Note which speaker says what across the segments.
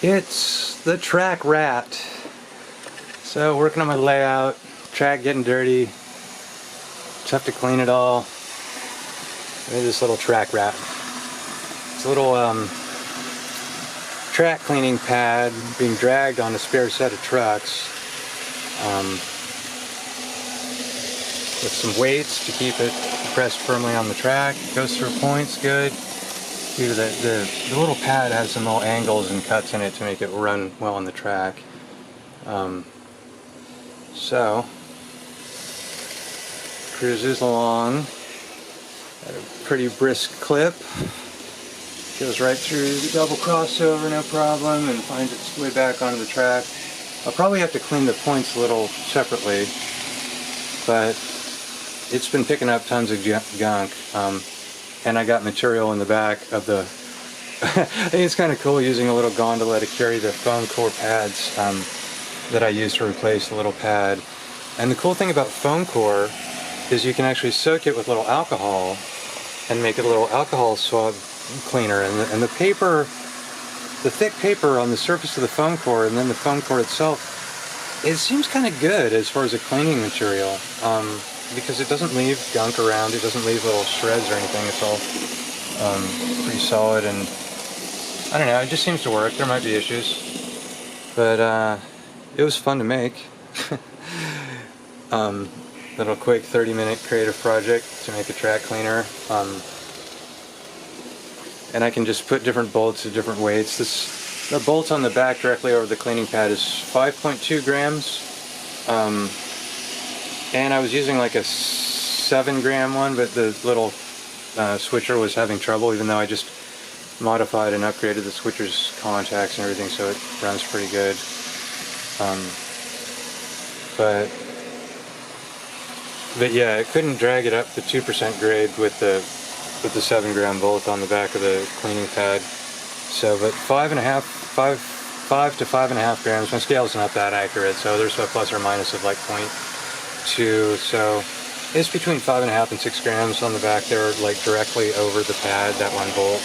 Speaker 1: It's the Track Rat. So working on my layout, track getting dirty. Just have to clean it all. Look at this little Track Rat. It's a little track cleaning pad being dragged on a spare set of trucks with some weights to keep it pressed firmly on the track. It goes through points good. The little pad has some little angles and cuts in it to make it run well on the track. So, cruises along at a pretty brisk clip. Goes right through the double crossover, no problem, and finds its way back onto the track. I'll probably have to clean the points a little separately, but it's been picking up tons of gunk. And I got material in the back of the I think it's kind of cool using a little gondola to carry the foam core pads that I use to replace the little pad. And the cool thing about foam core is you can actually soak it with a little alcohol and make it a little alcohol swab cleaner. And the paper, the thick paper on the surface of the foam core and then the foam core itself, it seems kind of good as far as a cleaning material. Because it doesn't leave gunk around, it doesn't leave little shreds or anything. It's all pretty solid, and I don't know, it just seems to work. There might be issues, but it was fun to make. Little quick 30-minute creative project to make a track cleaner, and I can just put different bolts at different weights. The bolt on the back directly over the cleaning pad is 5.2 grams. And I was using like a 7-gram one, but the little switcher was having trouble, even though I just modified and upgraded the switcher's contacts and everything, so it runs pretty good. But yeah, it couldn't drag it up the 2% grade with the 7-gram bolt on the back of the cleaning pad. So, but 5 to 5.5 grams. My scale's not that accurate, so there's a plus or minus of like 0.2, so it's between 5.5 and 6 grams on the back there, like directly over the pad, that one bolt.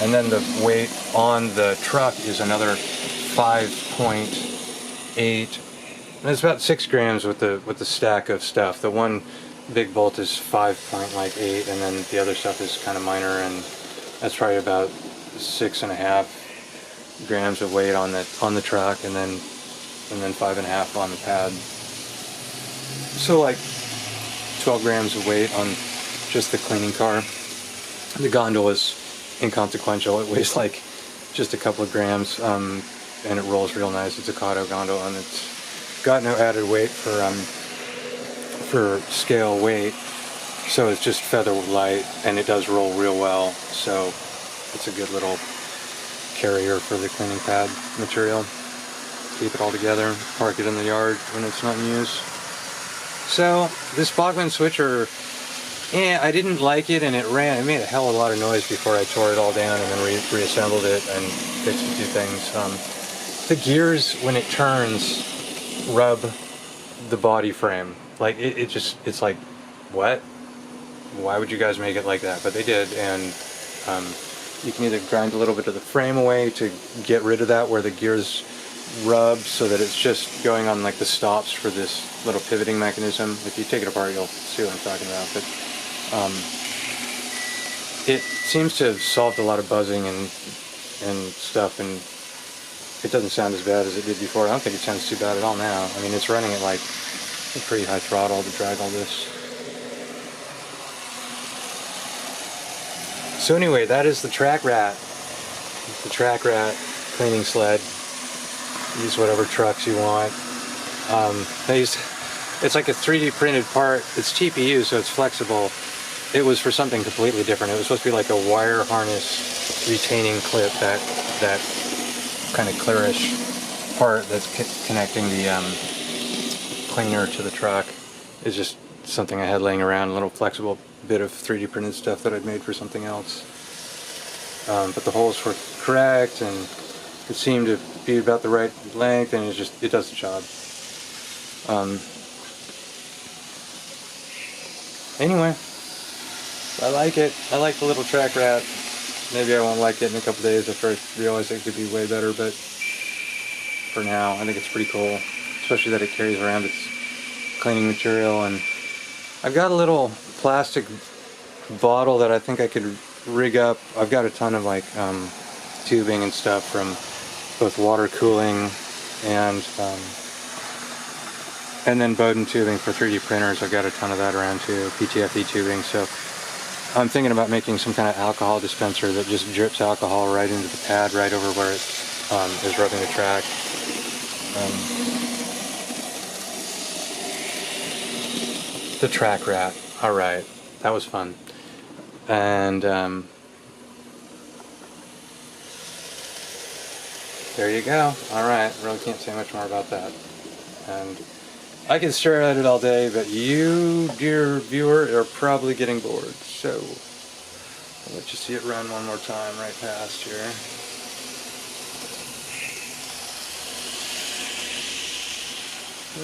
Speaker 1: And then the weight on the truck is another 5.8, and it's about 6 grams with the stack of stuff. The one big bolt is 5.8, and then the other stuff is kind of minor, and that's probably about 6.5 grams of weight on the truck, and then 5.5 on the pad. So like 12 grams of weight on just the cleaning car. The gondola is inconsequential. It weighs like just a couple of grams, and it rolls real nice. It's a Kato gondola, and it's got no added weight for scale weight. So it's just feather light, and it does roll real well. So it's a good little carrier for the cleaning pad material. Keep it all together, park it in the yard when it's not in use. So this Bachmann switcher, I didn't like it, and it made a hell of a lot of noise before I tore it all down and then reassembled it and fixed a few things. The gears, when it turns, rub the body frame. Like it's like, what? Why would you guys make it like that? But they did, and you can either grind a little bit of the frame away to get rid of that where the gears rub, so that it's just going on like the stops for this little pivoting mechanism. If you take it apart, you'll see what I'm talking about. But it seems to have solved a lot of buzzing and stuff, and it doesn't sound as bad as it did before. I don't think it sounds too bad at all now. I mean, it's running at like a pretty high throttle to drag all this. So anyway, that is the Track Rat. The Track Rat cleaning sled. Use whatever trucks you want. It's like a 3D printed part. It's TPU, so it's flexible. It was for something completely different. It was supposed to be like a wire harness retaining clip, that kind of clearish part that's connecting the cleaner to the truck. Is just something I had laying around, a little flexible bit of 3D printed stuff that I'd made for something else. But the holes were correct, and it seemed to be about the right length, and it does the job. Anyway, I like it. I like the little Track Rat. Maybe I won't like it in a couple days after I realize it could be way better, but for now, I think it's pretty cool. Especially that it carries around its cleaning material. And I've got a little plastic bottle that I think I could rig up. I've got a ton of like tubing and stuff from both water cooling and then Bowden tubing for 3D printers. I've got a ton of that around too, PTFE tubing. So I'm thinking about making some kind of alcohol dispenser that just drips alcohol right into the pad, right over where it is rubbing the track. The track rat. All right, that was fun. And there you go. All right, really can't say much more about that. And I could stare at it all day, but you, dear viewer, are probably getting bored. So I'll let you see it run one more time right past here.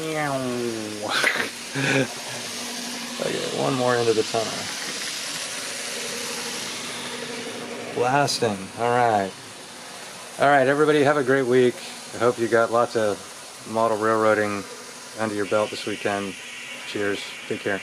Speaker 1: Meow. Okay, one more into the tunnel. Blasting. All right. All right, everybody, have a great week. I hope you got lots of model railroading under your belt this weekend. Cheers. Take care.